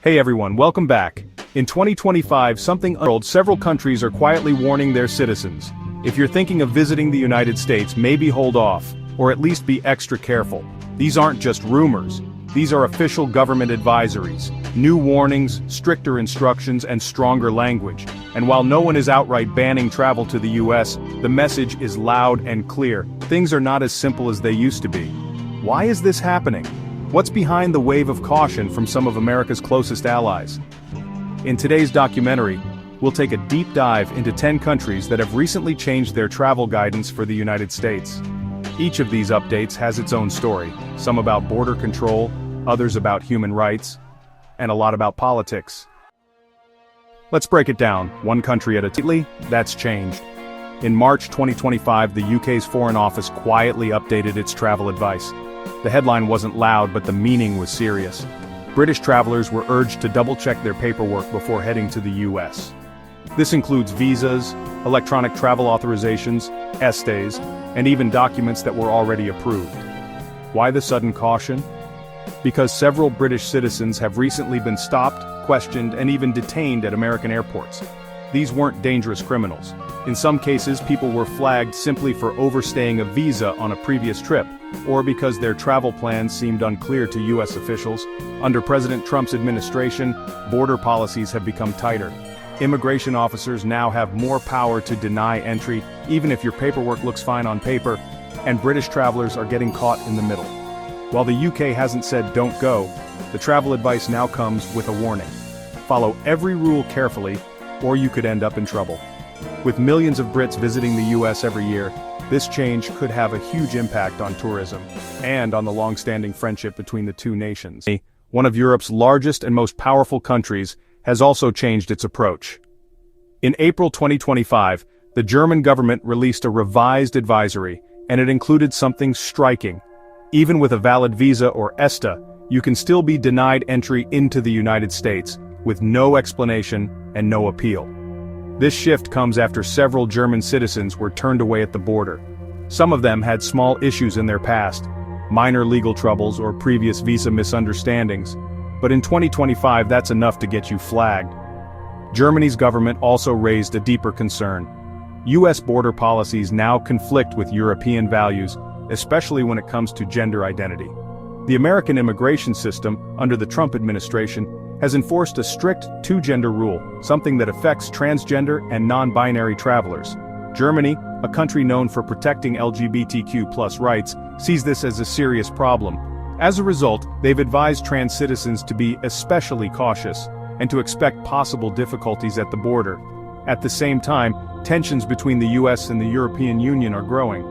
Hey everyone, welcome back. In 2025, several countries are quietly warning their citizens. If you're thinking of visiting the United States, maybe hold off, or at least be extra careful. These aren't just rumors. These are official government advisories. New warnings, stricter instructions, and stronger language. And while no one is outright banning travel to the US, the message is loud and clear. Things are not as simple as they used to be. Why is this happening? What's behind the wave of caution from some of America's closest allies? In today's documentary, we'll take a deep dive into 10 countries that have recently changed their travel guidance for the United States. Each of these updates has its own story, some about border control, others about human rights, and a lot about politics. Let's break it down, one country at a time. That's changed. In March 2025, the UK's Foreign Office quietly updated its travel advice. The headline wasn't loud, but the meaning was serious. British travelers were urged to double-check their paperwork before heading to the US. This includes visas, electronic travel authorizations, ESTAs, and even documents that were already approved. Why the sudden caution? Because several British citizens have recently been stopped, questioned, and even detained at American airports. These weren't dangerous criminals. In some cases, people were flagged simply for overstaying a visa on a previous trip, or because their travel plans seemed unclear to US officials. Under President Trump's administration, border policies have become tighter. Immigration officers now have more power to deny entry, even if your paperwork looks fine on paper, and British travelers are getting caught in the middle. While the UK hasn't said don't go, the travel advice now comes with a warning. Follow every rule carefully, or you could end up in trouble. With millions of Brits visiting the US every year, this change could have a huge impact on tourism, and on the long-standing friendship between the two nations. One of Europe's largest and most powerful countries has also changed its approach. In April 2025, the German government released a revised advisory, and it included something striking. Even with a valid visa or ESTA, you can still be denied entry into the United States, with no explanation and no appeal. This shift comes after several German citizens were turned away at the border. Some of them had small issues in their past, minor legal troubles or previous visa misunderstandings, but in 2025 that's enough to get you flagged. Germany's government also raised a deeper concern. US border policies now conflict with European values, especially when it comes to gender identity. The American immigration system, under the Trump administration, has enforced a strict two-gender rule, something that affects transgender and non-binary travelers. Germany, a country known for protecting LGBTQ+ rights, sees this as a serious problem. As a result, they've advised trans citizens to be especially cautious, and to expect possible difficulties at the border. At the same time, tensions between the US and the European Union are growing.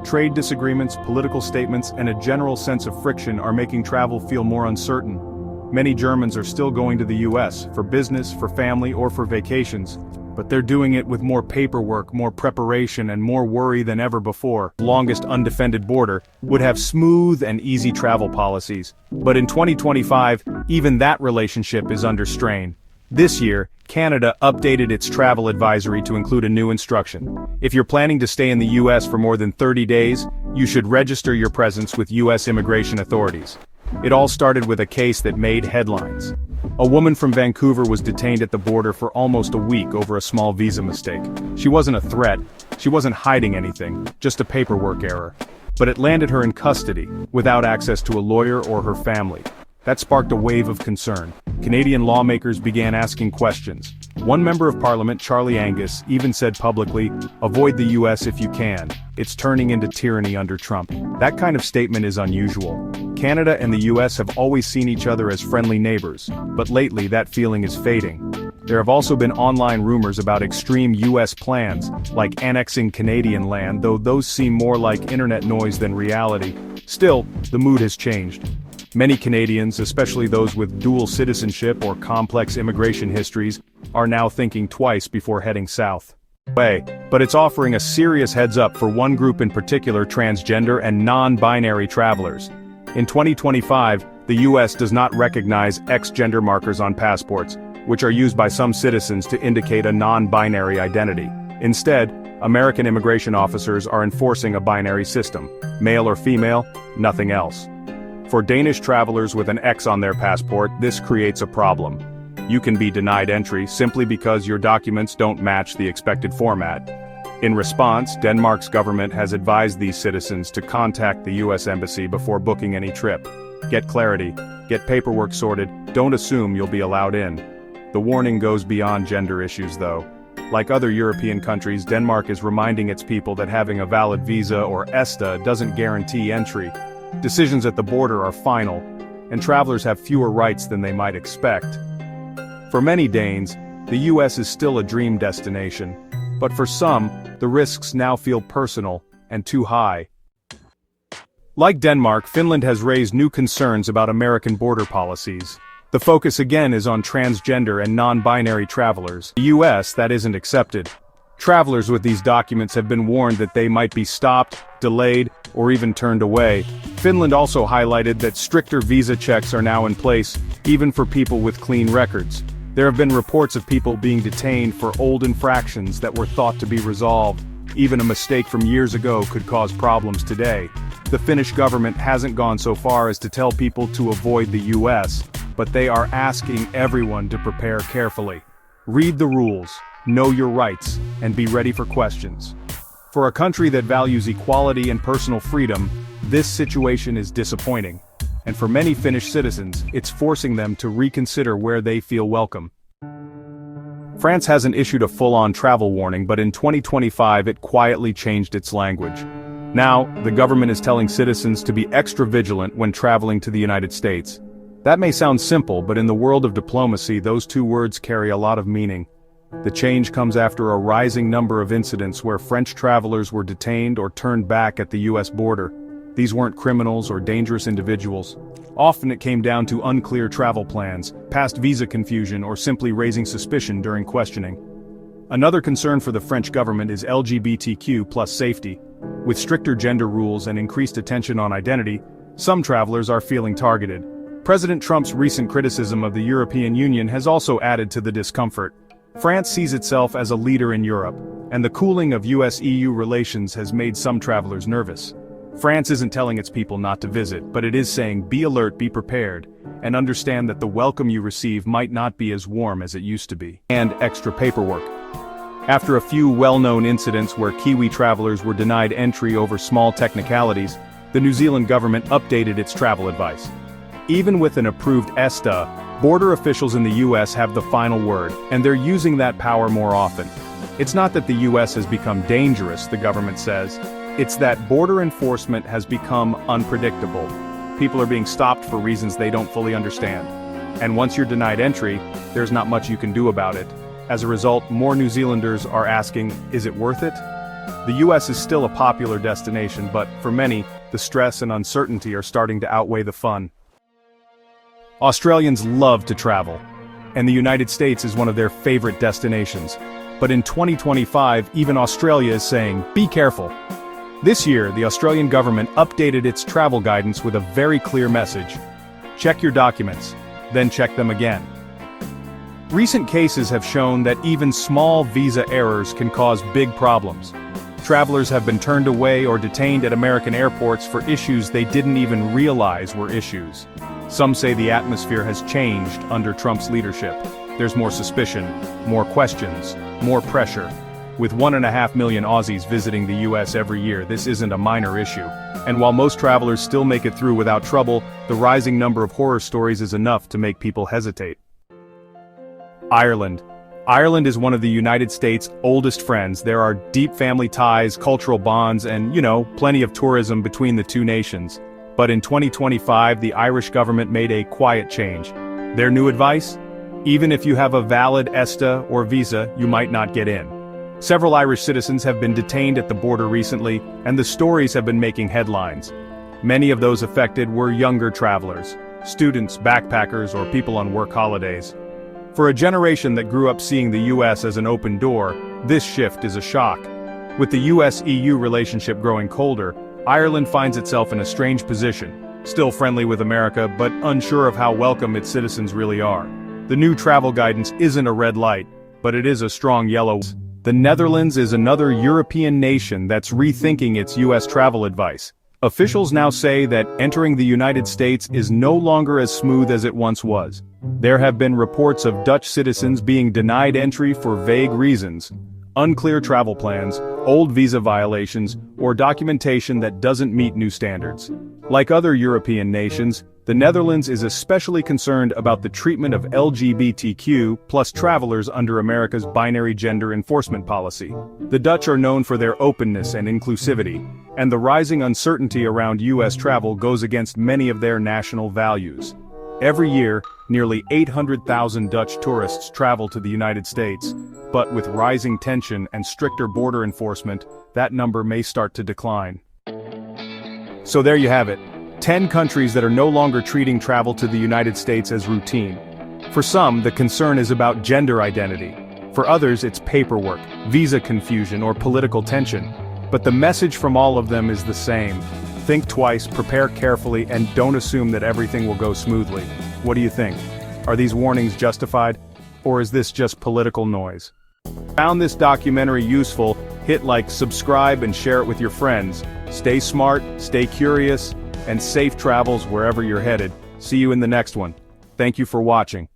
Trade disagreements, political statements, and a general sense of friction are making travel feel more uncertain. Many Germans are still going to the US, for business, for family, or for vacations, but they're doing it with more paperwork, more preparation, and more worry than ever before. The longest undefended border would have smooth and easy travel policies, but in 2025, even that relationship is under strain. This year, Canada updated its travel advisory to include a new instruction. If you're planning to stay in the US for more than 30 days, you should register your presence with US immigration authorities. It all started with a case that made headlines. A woman from Vancouver was detained at the border for almost a week over a small visa mistake. She wasn't a threat, she wasn't hiding anything, just a paperwork error. But it landed her in custody, without access to a lawyer or her family. That sparked a wave of concern. Canadian lawmakers began asking questions. One member of Parliament, Charlie Angus, even said publicly, "Avoid the US if you can. It's turning into tyranny under Trump." That kind of statement is unusual. Canada and the US have always seen each other as friendly neighbors, but lately that feeling is fading. There have also been online rumors about extreme US plans, like annexing Canadian land, though those seem more like internet noise than reality. Still, the mood has changed. Many Canadians, especially those with dual citizenship or complex immigration histories, are now thinking twice before heading south. But it's offering a serious heads-up for one group in particular: transgender and non-binary travelers. In 2025, the US does not recognize X-gender markers on passports, which are used by some citizens to indicate a non-binary identity. Instead, American immigration officers are enforcing a binary system: male or female, nothing else. For Danish travelers with an X on their passport, this creates a problem. You can be denied entry simply because your documents don't match the expected format. In response, Denmark's government has advised these citizens to contact the US Embassy before booking any trip. Get clarity, get paperwork sorted, don't assume you'll be allowed in. The warning goes beyond gender issues though. Like other European countries, Denmark is reminding its people that having a valid visa or ESTA doesn't guarantee entry. Decisions at the border are final, and travelers have fewer rights than they might expect. For many Danes, the US is still a dream destination, but for some, the risks now feel personal and too high. Like Denmark, Finland has raised new concerns about American border policies. The focus again is on transgender and non-binary travelers. The US, that isn't accepted. Travelers with these documents have been warned that they might be stopped, delayed, or even turned away. Finland also highlighted that stricter visa checks are now in place, even for people with clean records. There have been reports of people being detained for old infractions that were thought to be resolved. Even a mistake from years ago could cause problems today. The Finnish government hasn't gone so far as to tell people to avoid the US, but they are asking everyone to prepare carefully. Read the rules, know your rights, and be ready for questions. For a country that values equality and personal freedom, this situation is disappointing. And for many Finnish citizens, it's forcing them to reconsider where they feel welcome. France hasn't issued a full-on travel warning, but in 2025 it quietly changed its language. Now, the government is telling citizens to be extra vigilant when traveling to the United States. That may sound simple, but in the world of diplomacy, those two words carry a lot of meaning. The change comes after a rising number of incidents where French travelers were detained or turned back at the US border. These weren't criminals or dangerous individuals. Often it came down to unclear travel plans, past visa confusion, or simply raising suspicion during questioning. Another concern for the French government is LGBTQ+ safety. With stricter gender rules and increased attention on identity, some travelers are feeling targeted. President Trump's recent criticism of the European Union has also added to the discomfort. France sees itself as a leader in Europe, and the cooling of US-EU relations has made some travelers nervous. France isn't telling its people not to visit, but it is saying be alert, be prepared, and understand that the welcome you receive might not be as warm as it used to be. And extra paperwork. After a few well-known incidents where Kiwi travelers were denied entry over small technicalities, the New Zealand government updated its travel advice. Even with an approved ESTA, border officials in the US have the final word, and they're using that power more often. It's not that the US has become dangerous, the government says. It's that border enforcement has become unpredictable. People are being stopped for reasons they don't fully understand. And once you're denied entry, there's not much you can do about it. As a result, more New Zealanders are asking, is it worth it? The US is still a popular destination, but for many, the stress and uncertainty are starting to outweigh the fun. Australians love to travel, and the United States is one of their favorite destinations. But in 2025, even Australia is saying, be careful. This year, the Australian government updated its travel guidance with a very clear message. Check your documents, then check them again. Recent cases have shown that even small visa errors can cause big problems. Travelers have been turned away or detained at American airports for issues they didn't even realize were issues. Some say the atmosphere has changed under Trump's leadership. There's more suspicion, more questions, more pressure. With 1.5 million Aussies visiting the US every year, this isn't a minor issue. And while most travelers still make it through without trouble, the rising number of horror stories is enough to make people hesitate. Ireland. Ireland is one of the United States' oldest friends. There are deep family ties, cultural bonds, and, plenty of tourism between the two nations. But in 2025, the Irish government made a quiet change. Their new advice? Even if you have a valid ESTA or visa, you might not get in. Several Irish citizens have been detained at the border recently, and the stories have been making headlines. Many of those affected were younger travelers, students, backpackers, or people on work holidays. For a generation that grew up seeing the US as an open door, this shift is a shock. With the US-EU relationship growing colder, Ireland finds itself in a strange position, still friendly with America but unsure of how welcome its citizens really are. The new travel guidance isn't a red light, but it is a strong yellow. The Netherlands is another European nation that's rethinking its US travel advice. Officials now say that entering the United States is no longer as smooth as it once was. There have been reports of Dutch citizens being denied entry for vague reasons, unclear travel plans, old visa violations, or documentation that doesn't meet new standards. Like other European nations, the Netherlands is especially concerned about the treatment of LGBTQ+ travelers under America's binary gender enforcement policy. The Dutch are known for their openness and inclusivity, and the rising uncertainty around U.S. travel goes against many of their national values. Every year, nearly 800,000 Dutch tourists travel to the United States, but with rising tension and stricter border enforcement, that number may start to decline. So there you have it. 10 countries that are no longer treating travel to the United States as routine. For some, the concern is about gender identity. For others, it's paperwork, visa confusion, or political tension. But the message from all of them is the same. Think twice, prepare carefully, and don't assume that everything will go smoothly. What do you think? Are these warnings justified? Or is this just political noise? Found this documentary useful? Hit like, subscribe, and share it with your friends. Stay smart, stay curious, and safe travels wherever you're headed. See you in the next one. Thank you for watching.